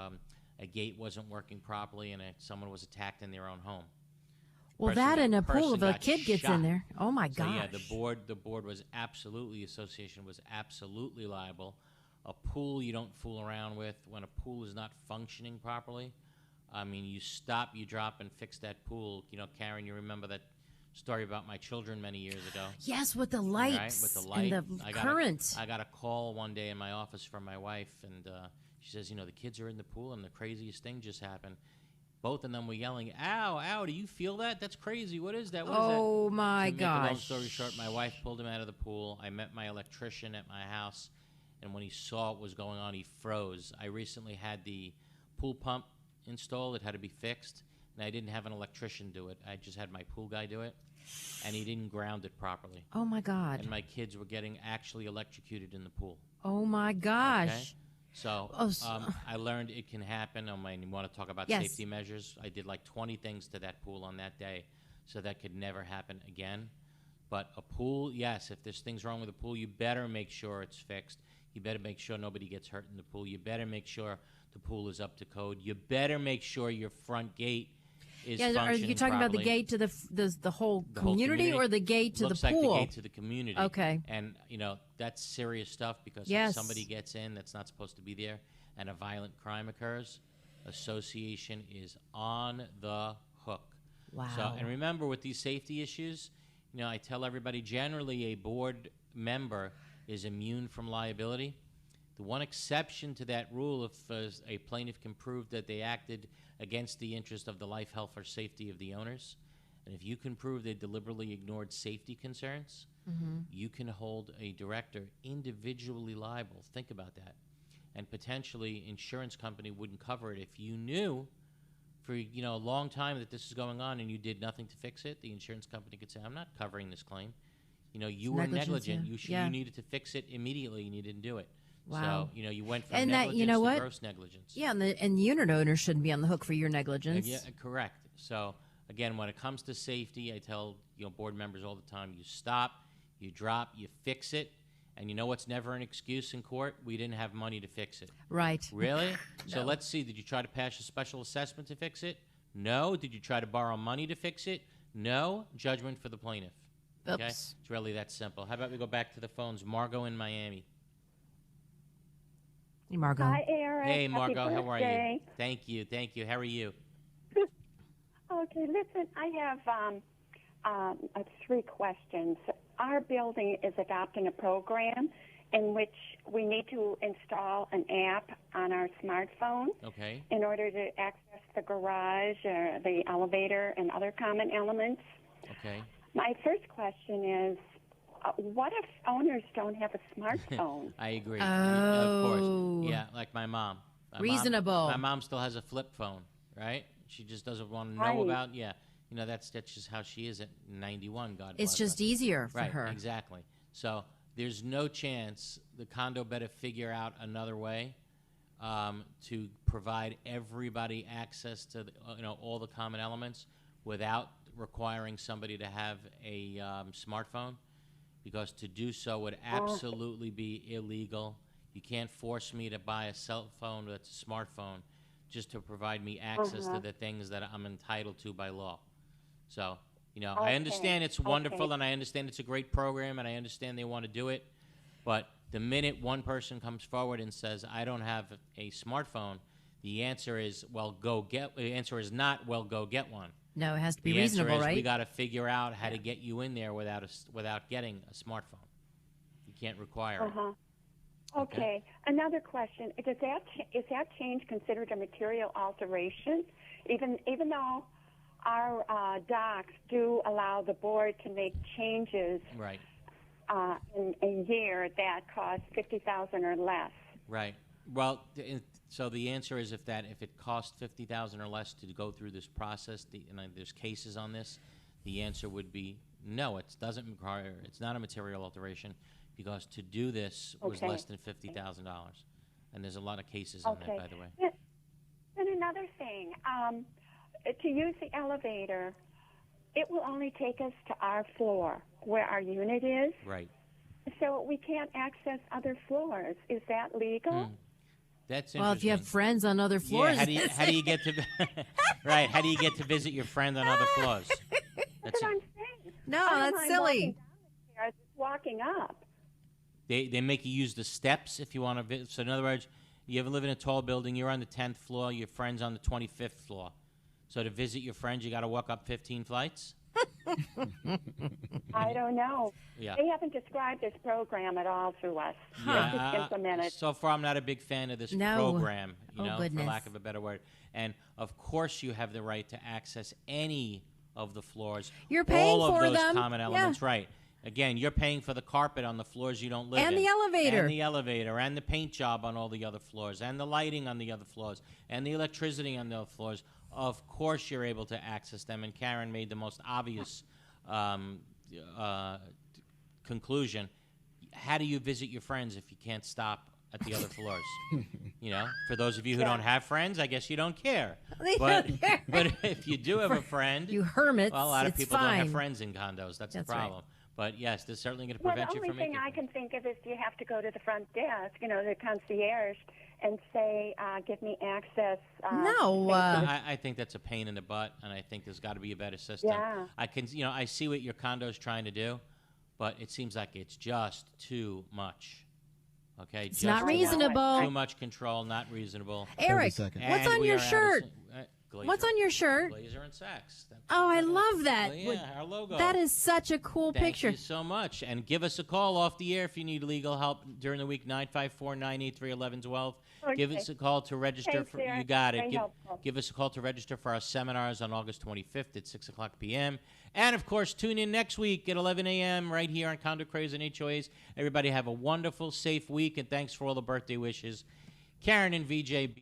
a gate wasn't working properly, and someone was attacked in their own home. Well, that in a pool, if a kid gets in there, oh my gosh. So yeah, the board was absolutely, the association was absolutely liable A pool you don't fool around with. When a pool is not functioning properly, I mean, you stop, you drop, and fix that pool. You know, Karen, you remember that story about my children many years ago. Yes, with the lights, right? With the light. and the current. I got a call one day in my office from my wife, and she says, you know, the kids are in the pool, and the craziest thing just happened. Both of them were yelling, "Ow, ow, do you feel that? That's crazy. What is that? What is that?" Oh, my To make a long gosh. story short, my wife pulled him out of the pool. I met my electrician at my house, and when he saw what was going on, he froze. I recently had the pool pump installed. It had to be fixed, and I didn't have an electrician do it. I just had my pool guy do it, and he didn't ground it properly. Oh, my God. And my kids were getting actually electrocuted in the pool. Oh, my gosh. Okay? So I learned it can happen. You want to talk about Yes. safety measures? I did like 20 things to that pool on that day, so that could never happen again. But a pool, yes, if there's things wrong with the pool, you better make sure it's fixed. You better make sure nobody gets hurt in the pool. You better make sure the pool is up to code. You better make sure your front gate is functioning are you talking about the properly. gate to the whole The whole community or the gate to Looks the pool? like the gate to the community. Okay. And, you know, that's serious stuff because Yes. if somebody gets in that's not supposed to be there and a violent crime occurs, association is on the hook. Wow. So, and remember, with these safety issues, you know, I tell everybody generally a board member is immune from liability. The one exception to that rule, if a plaintiff can prove that they acted against the interest of the life, health, or safety of the owners, and if you can prove they deliberately ignored safety concerns, you can hold a director individually liable. Think about that. And potentially, insurance company wouldn't cover it if you knew for a long time that this is going on and you did nothing to fix it. The insurance company could say, "I'm not covering this claim. You know, you were negligent. You needed to fix it immediately, and you didn't do it." Wow. So, you went from And that, negligence you know to what? gross negligence. Yeah, and the unit owner shouldn't be on the hook for your negligence. Yeah, correct. So, again, when it comes to safety, I tell board members all the time, you stop, you drop, you fix it. And you know what's never an excuse in court? We didn't have money to fix it. Right. Really? So No. let's see. Did you try to pass a special assessment to fix it? No. Did you try to borrow money to fix it? No. Judgment for the plaintiff. Okay? Oops. It's really that simple. How about we go back to the phones? Margot in Miami. Hey, Margot. Hi, Eric. Hey, Happy Margot. How are you? birthday. Thank you. Thank you. How are you? Okay, listen, I have 3 questions. Our building is adopting a program in which we need to install an app on our smartphone Okay. in order to access the garage or the elevator and other common elements. Okay. My first question is, what if owners don't have a smartphone? I agree. Oh. Of course. Yeah, like my mom. Reasonable. My mom still has a flip phone, right? She just doesn't want to know Right. about, that's just how she is at 91, God bless It's just her. easier for Right, her. exactly. So there's no chance the condo better figure out another way to provide everybody access to all the common elements without requiring somebody to have a smartphone, because to do so would absolutely be illegal. You can't force me to buy a cell phone that's a smartphone just to provide me access to the things that I'm entitled to by law. So, I understand it's wonderful, and I understand it's a great program, and I understand they want to do it, but the minute one person comes forward and says, "I don't have a smartphone," the answer is, the answer is not, "Well, go get one." No, it has to be The reasonable, answer is, right? we got to figure out how to get you in there without getting a smartphone. You can't require it. Okay. Another question: is that change considered a material alteration? Even though our docs do allow the board to make changes Right. in a year that cost $50,000 or less. Right. Well, so the answer is if it costs $50,000 or less to go through this process, and there's cases on this, the answer would be no. It doesn't require. It's not a material alteration, because to do this was less than $50,000, and there's a lot of cases on that, by the way. And another thing, to use the elevator, it will only take us to our floor where our unit is. Right. So we can't access other floors. Is that legal? That's Well, if you have interesting. friends on other floors. Yeah, how do you get to right? How do you get to visit your friend on other floors? That's what I'm saying. No, I don't that's mind silly. walking down the stairs, walking up. They make you use the steps if you want to visit. So in other words, you ever live in a tall building, you're on the 10th floor, your friend's on the 25th floor. So to visit your friends, you got to walk up 15 flights? I don't know. Yeah. They haven't described this program at all to us. Yeah. It's just implemented. So far, I'm not a big fan of this program, for lack of a better word. And, of course, you have the right to access any of the floors. You're paying all for of those them. common elements, right. Again, you're paying for the carpet on the floors you don't live in. And the elevator. And the elevator, and the paint job on all the other floors, and the lighting on the other floors, and the electricity on the other floors. Of course you're able to access them, and Karen made the most obvious conclusion. How do you visit your friends if you can't stop at the other floors? For those of you who don't have friends, I guess you don't care. But if you do have a friend, you hermits, well, a lot of it's people fine. don't have friends in condos. That's the problem. Right. But yes, this is certainly going to prevent you from The making. only thing I can think of is you have to go to the front desk, the concierge, and say, give me access. No. I think that's a pain in the butt, and I think there's got to be a better system. Yeah. I see what your condo's trying to do, but it seems like it's just too much. Okay, it's not reasonable. Too much control, not reasonable. Eric, what's on your shirt? What's on your shirt? Glazer and Sachs. I love that. Our logo. That is such a cool picture. Thank you so much. And give us a call off the air if you need legal help during the week, 954-983-1112. Okay. Give us a call to register Thanks, for. Sarah. You got it. Very helpful. Give us a call to register for our seminars on August 25th at 6 o'clock p.m. And, of course, tune in next week at 11 a.m. right here on Condo, Craze, and HOAs. Everybody have a wonderful, safe week, and thanks for all the birthday wishes. Karen and VJ.